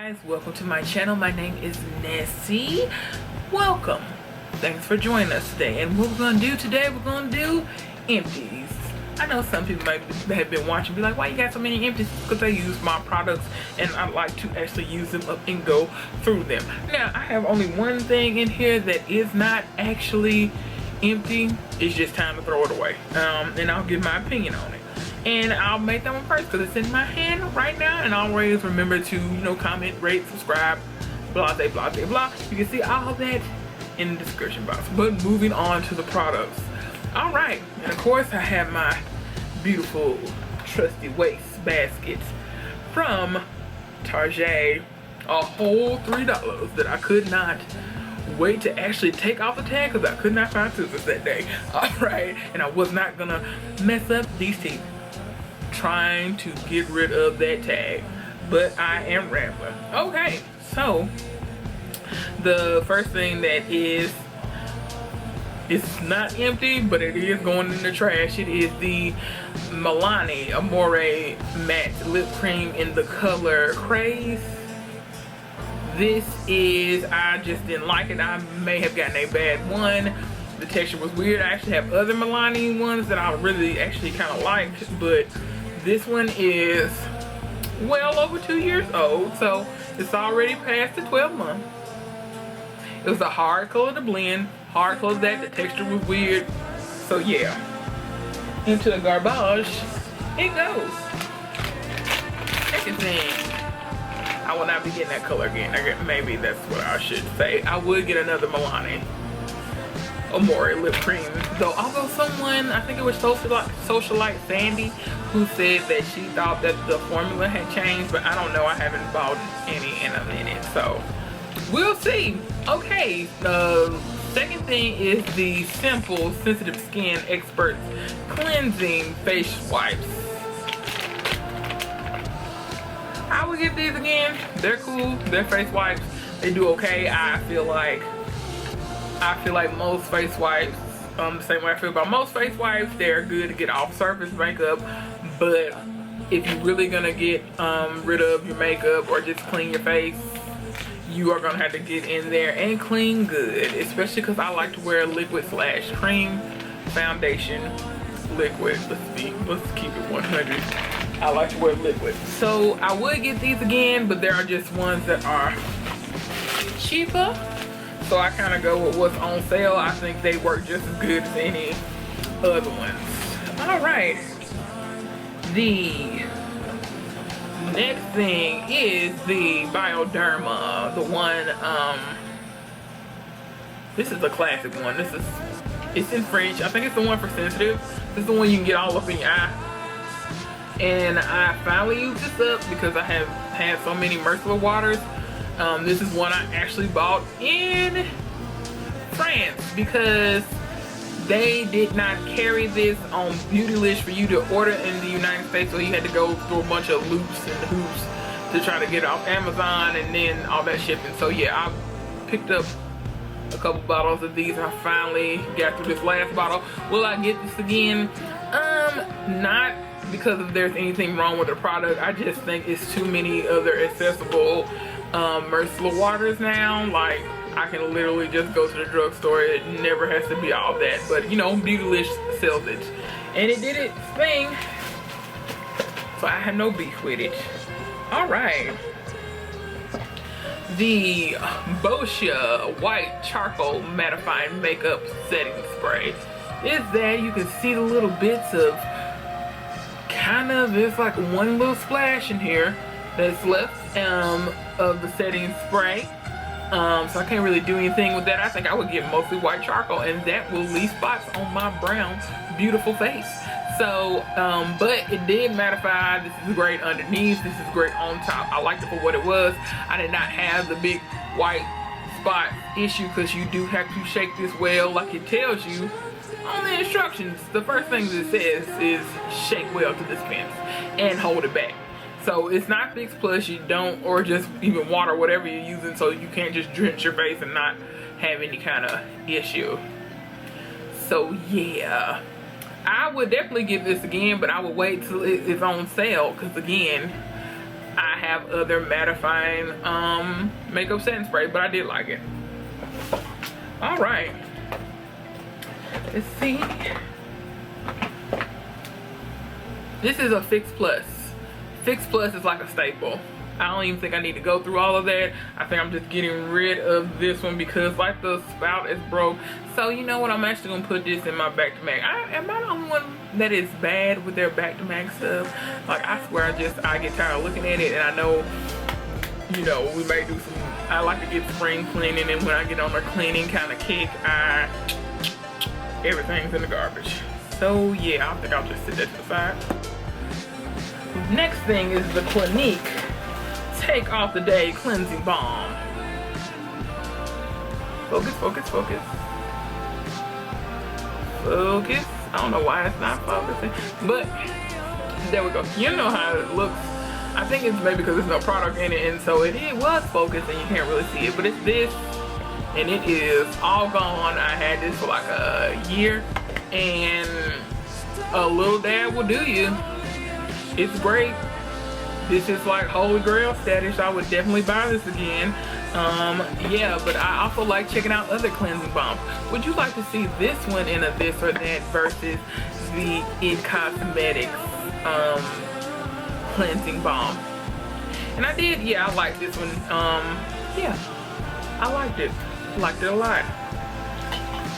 Guys, welcome to my channel. My name is Nessie. Welcome. Thanks for joining us today. And what we're gonna do today, we're gonna do empties. I know some people might have been watching and be like, why you got so many empties? Because I use my products and I like to actually use them up and go through them. Now I have only one thing in here that is not actually empty. It's just time to throw it away. And I'll give my opinion on it. And I'll make that one first because it's in my hand right now. And always remember to, comment, rate, subscribe, blah, blah, blah, blah, blah. You can see all of that in the description box. But moving on to the products. All right. And of course, I have my beautiful, trusty waste basket from Target. A whole $3 that I could not wait to actually take off the tag because I could not find scissors that day. All right. And I was not going to mess up these teeth trying to get rid of that tag, but I am rambling. Okay, so the first thing that is, it's not empty, but it is going in the trash. It is the Milani Amore Matte Lip Cream in the color Craze. This is, I just didn't like it. I may have gotten a bad one. The texture was weird. I actually have other Milani ones that I really actually kind of liked, but this one is well over 2 years old, so it's already past the 12 month. It was a hard color to blend, hard color that the texture was weird. So yeah, into the garbage it goes. Second thing, I will not be getting that color again. Maybe that's what I should say. I would get another Milani Amore lip cream, though. Although someone, I think it was Socialite Sandy, who said that she thought that the formula had changed, but I don't know. I haven't bought any in a minute, so we'll see. Okay, the second thing is the Simple Sensitive Skin Experts Cleansing Face Wipes. I will get these again. They're cool. They're face wipes. They do okay. I feel like most face wipes, the same way I feel about most face wipes, they're good to get off surface makeup. But if you're really gonna get rid of your makeup or just clean your face, you are gonna have to get in there and clean good. Especially because I like to wear liquid / cream foundation. Liquid. Let's keep it 100. I like to wear liquid. So I would get these again, but there are just ones that are cheaper. So I kind of go with what's on sale. I think they work just as good as any other ones. All right. The next thing is the Bioderma. The one, this is a classic one. It's in French. I think it's the one for sensitive. This is the one you can get all up in your eye. And I finally used this up because I have had so many Merciful Waters. This is one I actually bought in France because they did not carry this on Beautylist for you to order in the United States, so you had to go through a bunch of loops and hoops to try to get it off Amazon and then all that shipping. So yeah, I picked up a couple bottles of these and I finally got through this last bottle. Will I get this again? Not because if there's anything wrong with the product. I just think it's too many other accessible Merciful Waters now. Like, I can literally just go to the drugstore. It never has to be all that, but Beautylist sells it and it did its thing, so I have no beef with it. All right, the Boscia White Charcoal Mattifying Makeup Setting Spray is that you can see the little bits of there's like one little splash in here that's left of the setting spray. So I can't really do anything with that. I think I would get mostly white charcoal and that will leave spots on my brown beautiful face. So but it did mattify. This is great underneath, this is great on top. I liked it for what it was. I did not have the big white spot issue because you do have to shake this well like it tells you on the instructions. The first thing that it says is shake well to dispense and hold it back. So it's not Fix Plus, you don't, or just even water, whatever you're using, so you can't just drench your face and not have any kind of issue. So yeah, I would definitely get this again, but I would wait till it's on sale because again, I have other mattifying makeup setting spray, but I did like it. All right, let's see. This is a Fix Plus. Fix Plus is like a staple. I don't even think I need to go through all of that. I think I'm just getting rid of this one because like the spout is broke. So you know what, I'm actually gonna put this in my back to MAC. Am I the only one that is bad with their back to MAC stuff? Like I swear I get tired of looking at it, and I know, you know, we may do some, I like to get spring cleaning, and when I get on a cleaning kind of kick, everything's in the garbage. So yeah, I think I'll just sit that to the side. Next thing is the Clinique Take Off the Day Cleansing Balm. Focus, focus, focus. Focus. I don't know why it's not focusing, but there we go. You know how it looks. I think it's maybe because there's no product in it, and so it was focused and you can't really see it, but it's this, and it is all gone. I had this for like a year, and a little dab will do you. It's great. This is like holy grail status. I would definitely buy this again. Yeah, but I also like checking out other cleansing balms. Would you like to see this one in a this or that versus the It Cosmetics cleansing balm? And I did, yeah, I like this one. Yeah, I liked it. Liked it a lot.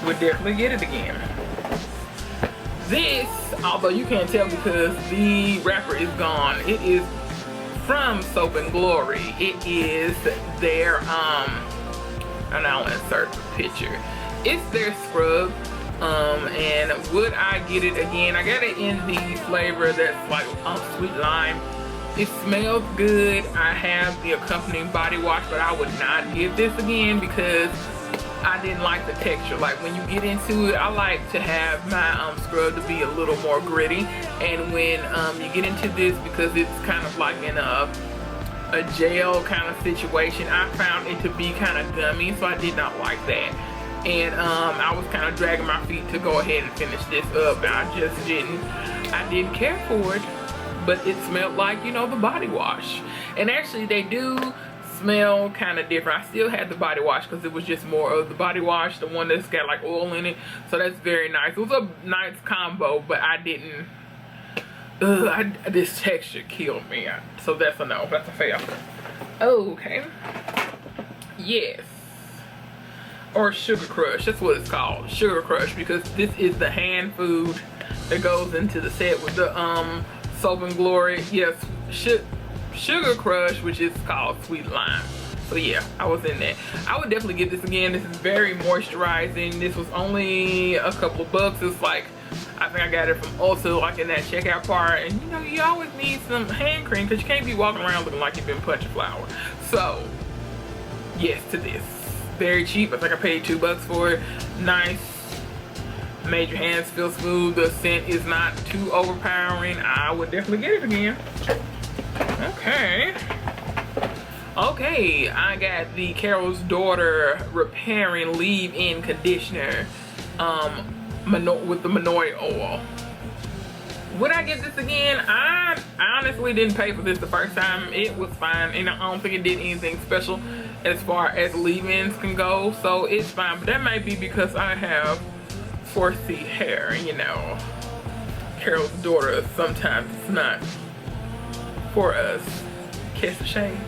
Would definitely get it again. This, although you can't tell because the wrapper is gone, it is from Soap and Glory. It is their and I'll insert the picture. It's their scrub, and would I get it again? I got it in the flavor that's like sweet lime. It smells good. I have the accompanying body wash, but I would not get this again because I didn't like the texture. Like when you get into it, I like to have my scrub to be a little more gritty, and when you get into this, because it's kind of like in a gel kind of situation, I found it to be kind of gummy, so I did not like that. And I was kind of dragging my feet to go ahead and finish this up, and I didn't care for it, but it smelled like, you know, the body wash. And actually they do smell kind of different. I still had the body wash because it was just more of the body wash, the one that's got like oil in it, so that's very nice. It was a nice combo, but I didn't, this texture killed me, so that's a no. That's a fail. Okay, yes, or Sugar Crush, that's what it's called, Sugar Crush, because this is the hand food that goes into the set with the Soap and Glory. Yes, Sugar Crush, which is called Sweet Lime. So yeah, I was in that. I would definitely get this again. This is very moisturizing. This was only a couple of bucks. It's like, I think I got it from Ulta, like in that checkout part. And you know, you always need some hand cream because you can't be walking around looking like you've been punching flour. So yes to this. Very cheap. I think I paid $2 for it. Nice. Made your hands feel smooth. The scent is not too overpowering. I would definitely get it again. Okay, I got the Carol's Daughter Repairing Leave-In Conditioner with the Manoi oil. Would I get this again? I honestly didn't pay for this the first time. It was fine, and I don't think it did anything special as far as leave-ins can go, so it's fine. But that might be because I have 4C hair, you know. Carol's Daughter, sometimes it's not for us. Kiss the shade.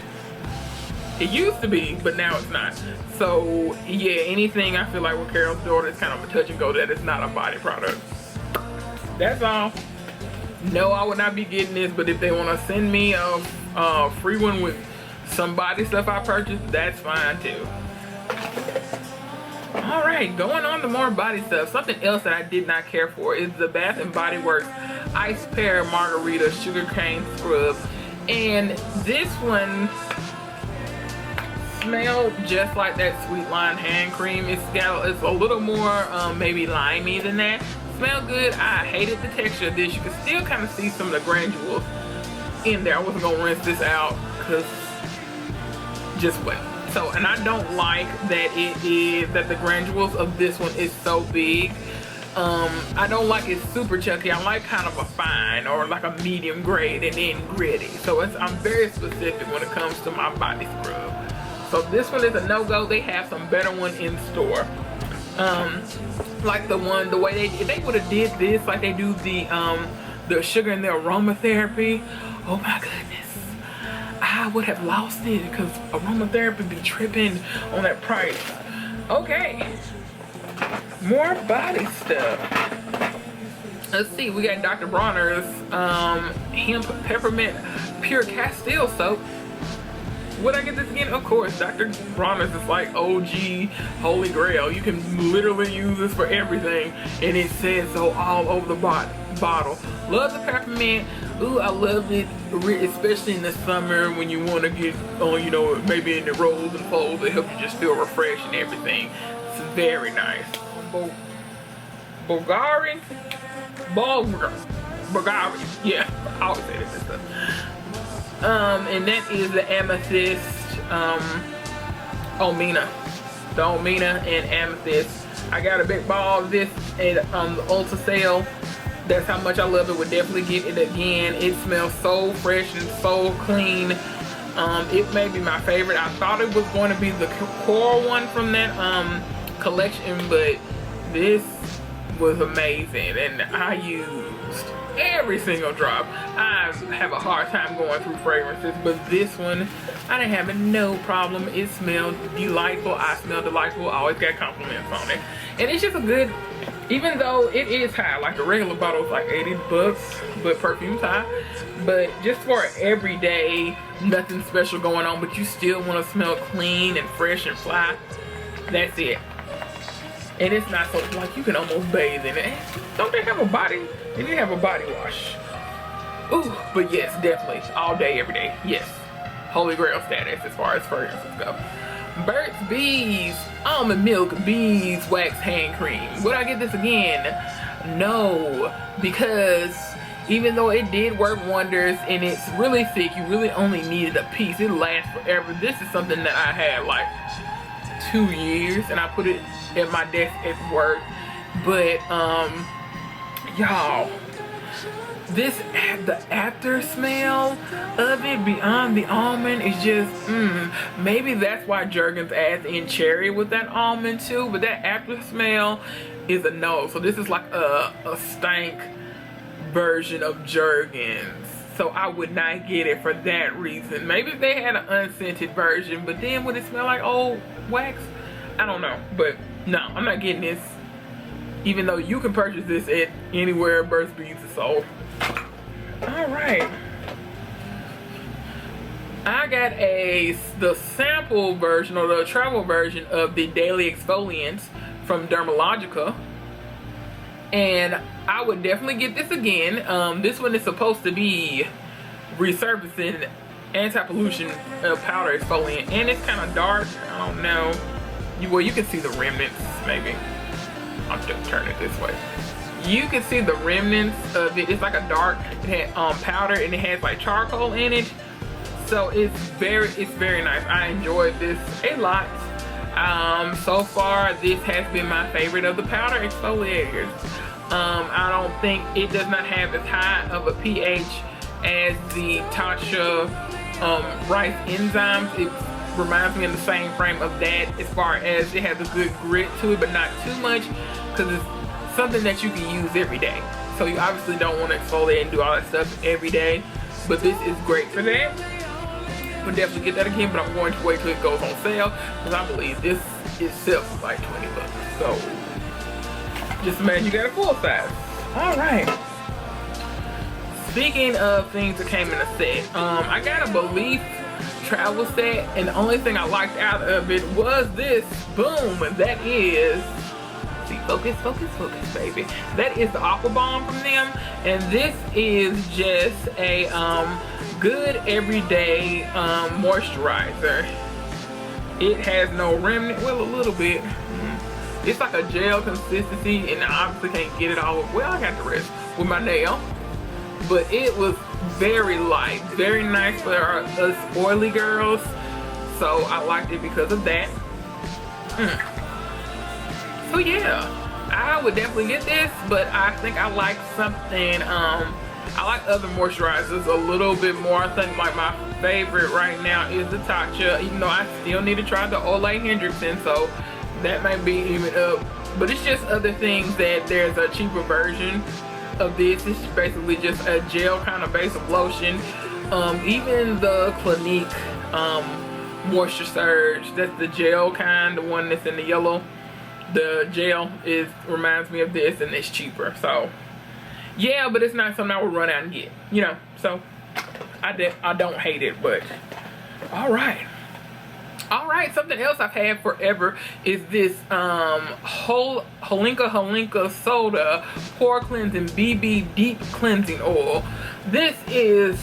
It used to be, but now it's not. So yeah, anything I feel like with Carol's Daughter is kind of a touch and go that it's not a body product. That's all. No, I would not be getting this, but if they want to send me a free one with some body stuff I purchased, that's fine too. All right, going on to more body stuff. Something else that I did not care for is the Bath & Body Works Ice Pear Margarita Sugarcane Scrub. And this one smelled just like that Sweet Lime hand cream. It's a little more maybe limey than that. Smelled good. I hated the texture of this. You can still kind of see some of the granules in there. I wasn't gonna rinse this out because just wet. So, and I don't like that that the granules of this one is so big. I don't like it super chunky. I like kind of a fine or like a medium grade and then gritty. So I'm very specific when it comes to my body scrub. So this one is a no-go. They have some better one in store. Like the way they would have did this, like they do the sugar and the aromatherapy. Oh my goodness, I would have lost it because aromatherapy be tripping on that price. Okay, more body stuff. Let's see, we got Dr. Bronner's hemp peppermint pure castile soap. Would I get this again? Of course. Dr. Bronner's is like OG holy grail. You can literally use this for everything, and it says so all over the bottle. Love the peppermint. Ooh, I love it, especially in the summer when you want to get on, you know, maybe in the rolls and folds. It helps you just feel refreshed and everything. It's very nice. Bulgari, yeah, I always say this stuff. And that is the Amethyst, Omina. The Omina and Amethyst. I got a big ball of this at the Ulta sale. That's how much I love it. Would definitely get it again. It smells so fresh and so clean. It may be my favorite. I thought it was going to be the core one from that collection, but this was amazing, and I used every single drop. I have a hard time going through fragrances, but this one I didn't have no problem. It smelled delightful. I smelled delightful. I always got compliments on it, and it's just a good, even though it is high, like a regular bottle is like 80 bucks, but perfume's high. But just for everyday, nothing special going on, but you still want to smell clean and fresh and fly, that's it. And it's not so, like, you can almost bathe in it. Don't they have a body? They didn't have a body wash. Ooh, but yes, definitely. All day, every day. Yes. Holy grail status as far as fragrances go. Burt's Bees Almond Milk Beeswax Hand Cream. Would I get this again? No. Because even though it did work wonders and it's really thick, you really only needed a piece. It lasts forever. This is something that I had like 2 years, and I put it at my desk at work. But y'all, the after smell of it beyond the almond is just maybe that's why Jergens adds in cherry with that almond too, but that after smell is a no. So this is like a stank version of Jergens, so I would not get it for that reason. Maybe if they had an unscented version, but then would it smell like old wax? I don't know, but no, I'm not getting this, even though you can purchase this at anywhere Burt's Bees is sold. All right, I got the sample version or the travel version of the Daily Exfoliants from Dermalogica, and I would definitely get this again. This one is supposed to be resurfacing anti-pollution powder exfoliant, and it's kind of dark. I don't know. Well, you can see the remnants, maybe. I'll just turn it this way. You can see the remnants of it. It's like a dark powder, and it has like charcoal in it. So it's very nice. I enjoyed this a lot. So far, this has been my favorite of the powder exfoliators. I don't think it does not have as high of a pH as the Tatcha rice enzymes. It reminds me in the same frame of that, as far as it has a good grit to it, but not too much, because it's something that you can use every day. So you obviously don't want to exfoliate and do all that stuff every day, but this is great for that. We'll definitely get that again, but I'm going to wait till it goes on sale, because I believe this itself is like 20 bucks. So just imagine you got a full size. All right. Speaking of things that came in a set, I got a Belief travel set, and the only thing I liked out of it was this. Boom. That is, see, focus, baby. That is the Aqua Bomb from them, and this is just a good everyday moisturizer. It has no remnant, well, a little bit. It's like a gel consistency, and I obviously can't get it all. Well, I got the rest with my nail, but it was very light, very nice for us oily girls. So I liked it because of that. So yeah, I would definitely get this, but I think I like something, I like other moisturizers a little bit more. I think like my favorite right now is the Tatcha, even though I still need to try the Ole Hendrickson, so that might be even up. But it's just other things that there's a cheaper version of this. It's basically just a gel kind of base of lotion. Even the Clinique Moisture Surge, that's the gel kind, the one that's in the yellow. The gel reminds me of this, and it's cheaper. So yeah, but it's not something I would run out and get, you know. So I don't hate it, but all right. Something else I've had forever is this Holinka Soda Pore Cleansing BB Deep Cleansing Oil. This is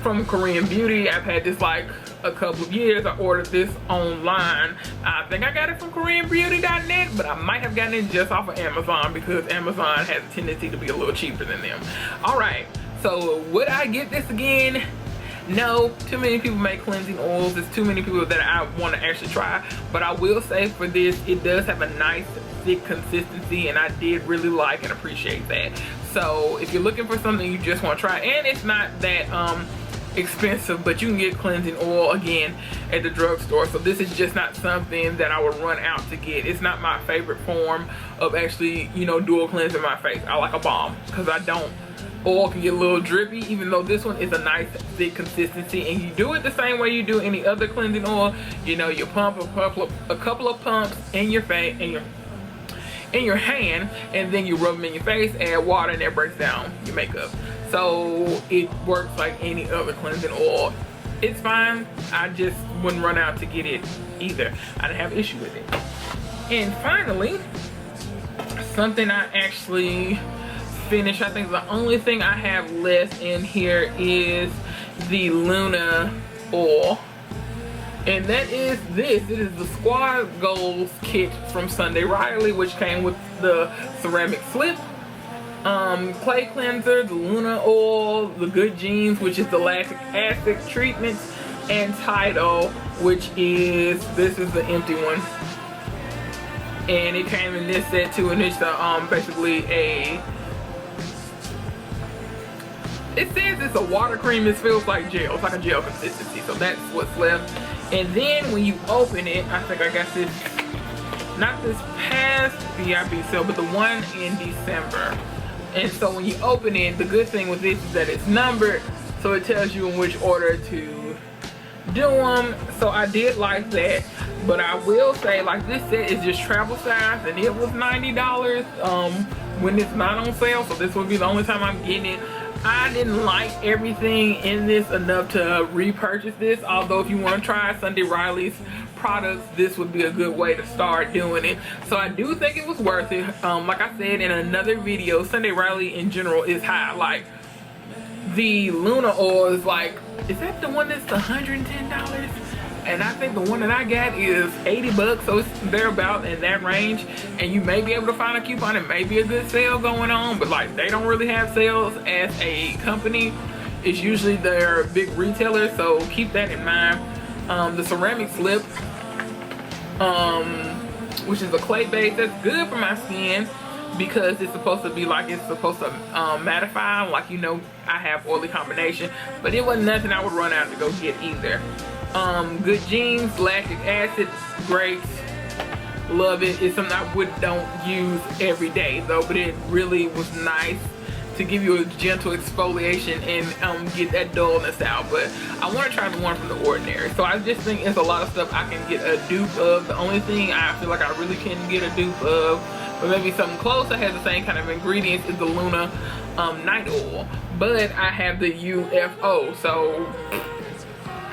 from Korean Beauty. I've had this like a couple of years. I ordered this online. I think I got it from KoreanBeauty.net, but I might have gotten it just off of Amazon because Amazon has a tendency to be a little cheaper than them. All right, so would I get this again? No, too many people make cleansing oils. There's too many people that I want to actually try. But I will say for this, it does have a nice thick consistency, and I did really like and appreciate that. So if you're looking for something you just want to try, and it's not that expensive, but you can get cleansing oil again at the drugstore. So this is just not something that I would run out to get. It's not my favorite form of actually, you know, dual cleansing my face. I like a balm because oil can get a little drippy, even though this one is a nice thick consistency, and you do it the same way you do any other cleansing oil. You know, you pump a couple of pumps in your face, in your hand, and then you rub them in your face, add water, and that breaks down your makeup. So it works like any other cleansing oil. It's fine. I just wouldn't run out to get it either. I didn't have an issue with it. And finally, something I actually finished. I think the only thing I have left in here is the Luna oil, and that is this. It is the Squad Goals kit from Sunday Riley, which came with the ceramic slip, clay cleanser, the Luna oil, the Good Genes, which is the lactic acid treatments, and Tidal, which is this is the empty one. And it came in this set too, and it's basically it says it's a water cream. It feels like gel. It's like a gel consistency. So that's what's left. And then when you open it, I think I got this, not this past VIP sale, but the one in December. And so when you open it, the good thing with this is that it's numbered, so it tells you in which order to do them. So I did like that. But I will say, like, this set is just travel size, and it was $90 when it's not on sale. So this will be the only time I'm getting it. I didn't like everything in this enough to repurchase this, although if you want to try Sunday Riley's products, this would be a good way to start doing it. So I do think it was worth it. Like I said in another video, Sunday Riley in general is high. Like, the Luna oil is like, is that the one that's $110? And I think the one that I got is 80 bucks, so it's thereabout in that range. And you may be able to find a coupon. It may be a good sale going on, but like, they don't really have sales as a company. It's usually their big retailers, so keep that in mind. The ceramic slip, which is a clay base, that's good for my skin because it's supposed to be like, it's supposed to mattify, like, you know, I have oily combination, but it wasn't nothing I would run out to go get either. Good Genes, lactic acid, great, love it. It's something I don't use every day though, but it really was nice to give you a gentle exfoliation and get that dullness out. But I want to try the one from The Ordinary. So I just think it's a lot of stuff I can get a dupe of. The only thing I feel like I really can get a dupe of, but maybe something close that has the same kind of ingredients, is the Luna night oil. But I have the UFO, so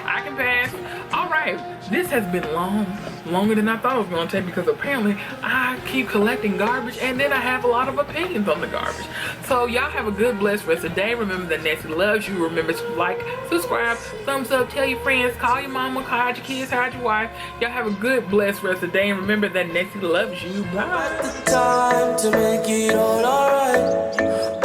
I can pass. All right, this has been longer than I thought it was going to take, because apparently I keep collecting garbage and then I have a lot of opinions on the garbage. So y'all have a good, blessed rest of the day. Remember that Nessie loves you. Remember to like, subscribe, thumbs up, tell your friends, call your mama, call your kids, call your wife. Y'all have a good, blessed rest of the day, and remember that Nessie loves you. Bye. Time to make it all alright.